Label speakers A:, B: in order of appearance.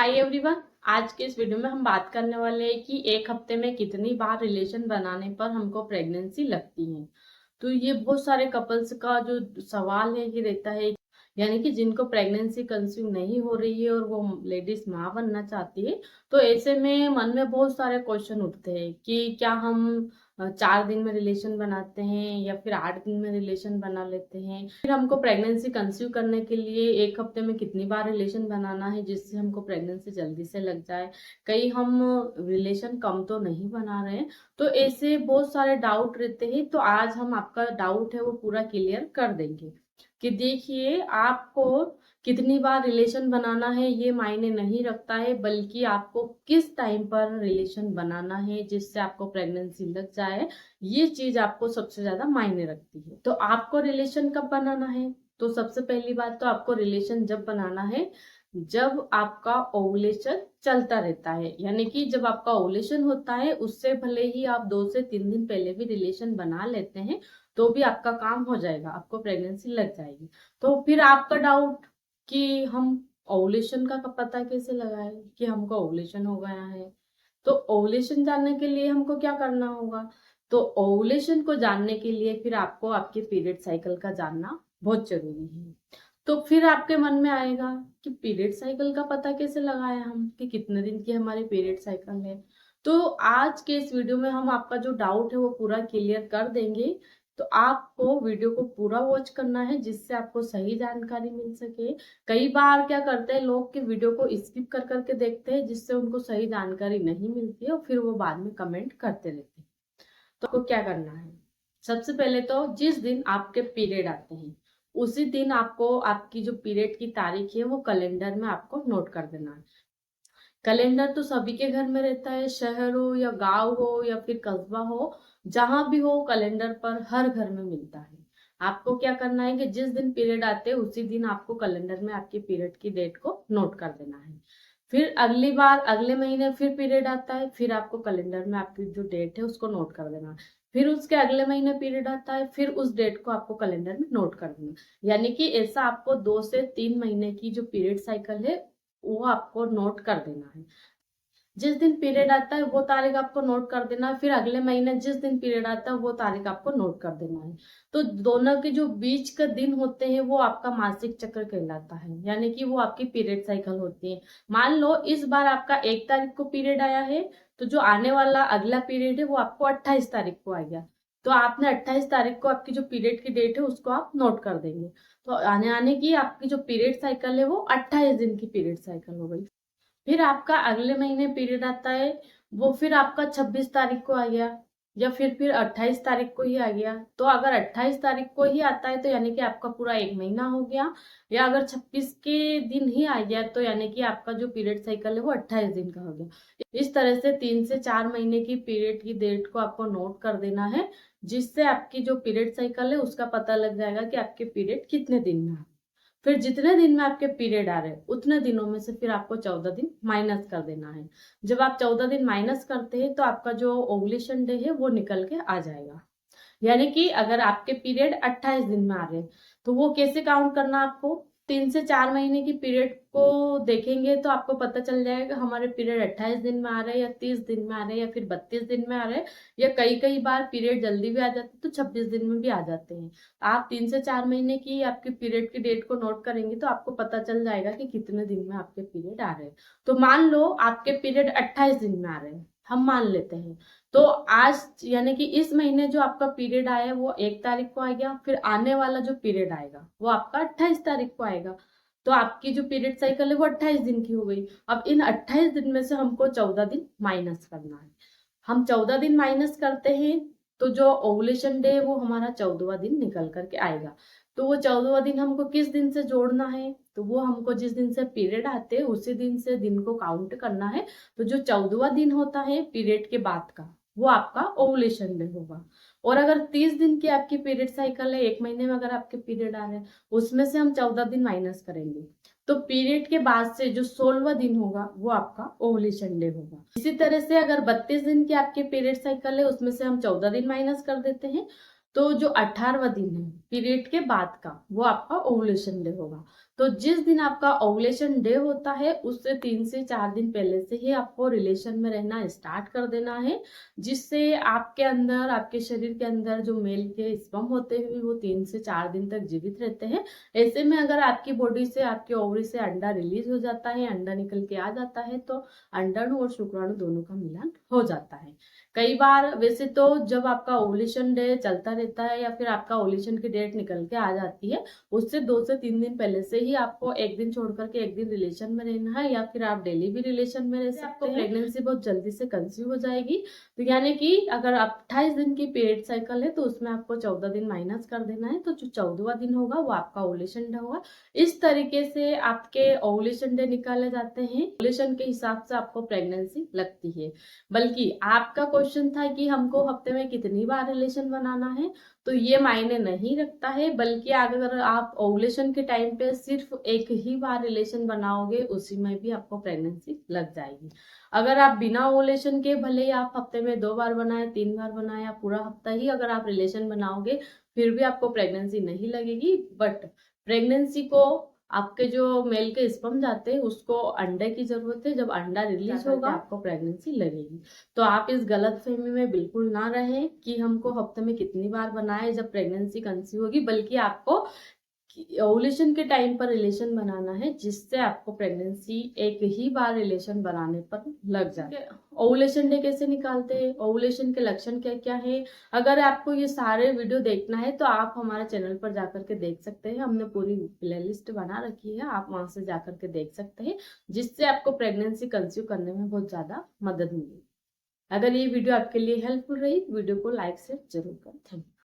A: Hi everyone. आज के इस वीडियो में हम बात करने वाले हैं कि एक हफ्ते में कितनी बार रिलेशन बनाने पर हमको प्रेगनेंसी लगती है। तो ये बहुत सारे कपल्स का जो सवाल है ये रहता है, यानी कि जिनको प्रेगनेंसी कंसीव नहीं हो रही है और वो लेडीज माँ बनना चाहती है। तो ऐसे में मन में बहुत सारे क्वेश्चन उठते हैं कि क्या हम 4 दिन में रिलेशन बनाते हैं या फिर 8 दिन में रिलेशन बना लेते हैं। फिर हमको प्रेगनेंसी कंसीव करने के लिए एक हफ्ते में कितनी बार रिलेशन बनाना है जिससे हमको प्रेगनेंसी जल्दी से लग जाए। कहीं हम रिलेशन कम तो नहीं बना रहे हैं। तो ऐसे बहुत सारे डाउट रहते हैं, तो आज हम आपका डाउट है वो पूरा क्लियर कर देंगे कि देखिए, आपको कितनी बार रिलेशन बनाना है ये मायने नहीं रखता है, बल्कि आपको किस टाइम पर रिलेशन बनाना है जिससे आपको प्रेगनेंसी लग जाए, ये चीज आपको सबसे ज्यादा मायने रखती है। तो आपको रिलेशन कब बनाना है? तो सबसे पहली बात तो आपको रिलेशन जब बनाना है जब आपका ओवुलेशन चलता रहता है, यानी कि जब आपका ओवुलेशन होता है उससे भले ही आप 2 से 3 दिन पहले भी रिलेशन बना लेते हैं तो भी आपका काम हो जाएगा, आपको प्रेगनेंसी लग जाएगी। तो फिर आपका डाउट कि हम ओवुलेशन का पता कैसे लगाए कि हमको ओवुलेशन हो गया है। तो ओवुलेशन जानने के लिए हमको क्या करना होगा? तो ओवुलेशन को जानने के लिए फिर आपको आपके पीरियड साइकिल का जानना बहुत जरूरी है। तो फिर आपके मन में आएगा कि पीरियड साइकिल का पता कैसे लगाए हम कि कितने दिन की हमारी पीरियड साइकिल है। तो आज के इस वीडियो में हम आपका जो डाउट है वो पूरा क्लियर कर देंगे। तो आपको वीडियो को पूरा वॉच करना है जिससे आपको सही जानकारी मिल सके। कई बार क्या करते हैं लोग कि वीडियो को स्किप कर करके देखते हैं जिससे उनको सही जानकारी नहीं मिलती है और फिर वो बाद में कमेंट करते रहते हैं। तो आपको क्या करना है? सबसे पहले तो जिस दिन आपके पीरियड आते हैं उसी दिन आपको आपकी जो पीरियड की तारीख है वो कैलेंडर में आपको नोट कर देना है। कैलेंडर तो सभी के घर में रहता है, शहर हो या गांव हो या फिर कस्बा हो, जहां भी हो कैलेंडर पर हर घर में मिलता है। आपको क्या करना है कि जिस दिन पीरियड आते हैं उसी दिन आपको कैलेंडर में आपके पीरियड की डेट को नोट कर देना है। फिर अगली बार अगले महीने फिर पीरियड आता है, फिर आपको कैलेंडर में आपकी जो डेट है उसको नोट कर देना है। फिर उसके अगले महीने पीरियड आता है, फिर उस डेट को आपको कैलेंडर में नोट कर देना है। यानी कि ऐसा आपको 2 से 3 महीने की जो पीरियड साइकिल है वो आपको नोट कर देना है। जिस दिन पीरियड आता है वो तारीख आपको नोट कर देना है, फिर अगले महीने जिस दिन पीरियड आता है वो तारीख आपको नोट कर देना है। तो दोनों के जो बीच के दिन होते हैं वो आपका मासिक चक्र कहलाता है, यानी कि वो आपकी पीरियड साइकिल होती है। मान लो इस बार आपका 1 तारीख को पीरियड आया है, तो जो आने वाला अगला पीरियड है वो आपको 28 तारीख को आ गया। तो आपने 28 तारीख को आपकी जो पीरियड की डेट है उसको आप नोट कर देंगे। तो आने आने की आपकी जो पीरियड साइकिल है वो 28 दिन की पीरियड साइकिल हो गई। फिर आपका अगले महीने पीरियड आता है, वो फिर आपका 26 तारीख को आ गया या फिर 28 तारीख को ही आ गया। तो अगर 28 तारीख को ही आता है तो यानी कि आपका पूरा 1 महीना हो गया, या अगर 26 के दिन ही आ गया तो यानी कि आपका जो पीरियड साइकिल है वो 28 दिन का हो गया। इस तरह से 3 से 4 महीने की पीरियड की डेट को आपको नोट कर देना है, जिससे आपकी जो पीरियड साइकिल है उसका पता लग जाएगा कि आपके पीरियड कितने दिन में है। फिर जितने दिन में आपके पीरियड आ रहे हैं उतने दिनों में से फिर आपको 14 दिन माइनस कर देना है। जब आप 14 दिन माइनस करते हैं तो आपका जो ओवुलेशन डे है वो निकल के आ जाएगा। यानी कि अगर आपके पीरियड 28 दिन में आ रहे हैं तो वो कैसे काउंट करना आपको? 3 से 4 महीने की पीरियड को देखेंगे तो आपको पता चल जाएगा हमारे पीरियड 28 दिन में आ रहे हैं या 30 दिन में आ रहे हैं या फिर 32 दिन में आ रहे हैं, या कई कई बार पीरियड जल्दी भी आ जाते हैं तो 26 दिन में भी आ जाते हैं। आप 3 से 4 महीने की आपकी पीरियड की डेट को नोट करेंगे तो आपको पता चल जाएगा कि कितने दिन में आपके पीरियड आ रहे हैं। तो मान लो आपके पीरियड 28 दिन में आ रहे हैं, हम मान लेते हैं। तो आज यानी कि इस महीने जो आपका पीरियड आया है वो 1 तारीख को आ गया, फिर आने वाला जो पीरियड आएगा वो आपका 28 तारीख को आएगा। तो आपकी जो पीरियड साइकिल है वो 28 दिन की हो गई। अब इन 28 दिन में से हमको 14 दिन माइनस करना है। हम 14 दिन माइनस करते हैं तो जो ओवुलेशन डे है वो हमारा 14वां दिन निकल करके आएगा। तो वो 14वां दिन हमको किस दिन से जोड़ना है? तो वो हमको जिस दिन से पीरियड आते हैं उसी दिन से दिन को काउंट करना है। तो जो 14वां दिन होता है पीरियड के बाद का वो आपका ओवुलेशन डे होगा। और अगर 30 दिन की आपकी पीरियड साइकिल है, 1 महीने में अगर आपके पीरियड आ रहे हैं उसमें से हम 14 दिन माइनस करेंगे तो पीरियड के बाद से जो 16वां दिन होगा वो आपका ओवुलेशन डे होगा। इसी तरह से अगर 32 दिन की आपके पीरियड साइकिल है उसमें से हम 14 दिन माइनस कर देते हैं तो जो 18वां दिन है पीरियड के बाद का वो आपका ओवुलेशन डे होगा। तो जिस दिन आपका ओवुलेशन डे होता है उससे 3 से 4 दिन पहले से ही आपको रिलेशन में रहना स्टार्ट कर देना है, जिससे आपके अंदर, आपके शरीर के अंदर जो मेल के स्पर्म होते हैं वो 3 से 4 दिन तक जीवित रहते हैं। ऐसे में अगर आपकी बॉडी से, आपके ओवरी से अंडा रिलीज हो जाता है, अंडा निकल के आ जाता है, तो अंडाणु और शुक्राणु दोनों का मिलन हो जाता है। कई बार वैसे तो जब आपका ओवुलेशन डे चलता रहता है या फिर आपका ओवुलेशन की डेट निकल के आ जाती है, उससे 2 से 3 दिन पहले से ही आपको एक दिन छोड़ करके एक दिन रिलेशन में रहना है, या फिर आप डेली भी रिलेशन में रह सकते हैं। प्रेगनेंसी बहुत जल्दी से कंसीव हो जाएगी। तो यानी कि अगर 28 दिन की पीरियड साइकिल है तो उसमें आपको 14 दिन माइनस कर देना है, तो जो 14वां दिन होगा वो आपका ओवुलेशन डे होगा। इस तरीके से आपके ओवुलेशन डे निकाले जाते हैं। ओवुलेशन के हिसाब से आपको प्रेगनेंसी लगती है। बल्कि आपका क्वेश्चन था कि हमको हफ्ते में कितनी बार रिलेशन बनाना है, तो ये मायने नहीं रखता है। बल्कि अगर आप ओवुलेशन के टाइम पे सिर्फ एक ही बार रिलेशन बनाओगे, उसी में भी आपको प्रेगनेंसी लग जाएगी। अगर आप बिना ओवुलेशन के भले ही आप हफ्ते में 2 बार बनाए, 3 बार बनाए, या पूरा हफ्ता ही अगर आप रिलेशन बनाओगे, फिर भी आपको प्रेगनेंसी नहीं लगेगी। बट प्रेगनेंसी को, आपके जो मेल के स्पर्म जाते हैं उसको अंडे की जरूरत है। जब अंडा रिलीज होगा आपको प्रेगनेंसी लगेगी। तो आप इस गलत फहमी में बिल्कुल ना रहें कि हमको हफ्ते में कितनी बार बनाए जब प्रेगनेंसी कंसीव होगी, बल्कि आपको ओवुलेशन के टाइम पर रिलेशन बनाना है, जिससे आपको प्रेगनेंसी एक ही बार रिलेशन बनाने पर लग जाए। ओवुलेशन डे कैसे निकालते हैं, ओवुलेशन के लक्षण क्या क्या है, अगर आपको ये सारे वीडियो देखना है तो आप हमारे चैनल पर जाकर के देख सकते हैं। हमने पूरी प्लेलिस्ट बना रखी है, आप वहां से जाकर के देख सकते हैं, जिससे आपको प्रेगनेंसी कंसीव करने में बहुत ज्यादा मदद मिलेगी। अगर ये वीडियो आपके लिए हेल्पफुल रही, वीडियो को लाइक से जरूर करें। Thank you.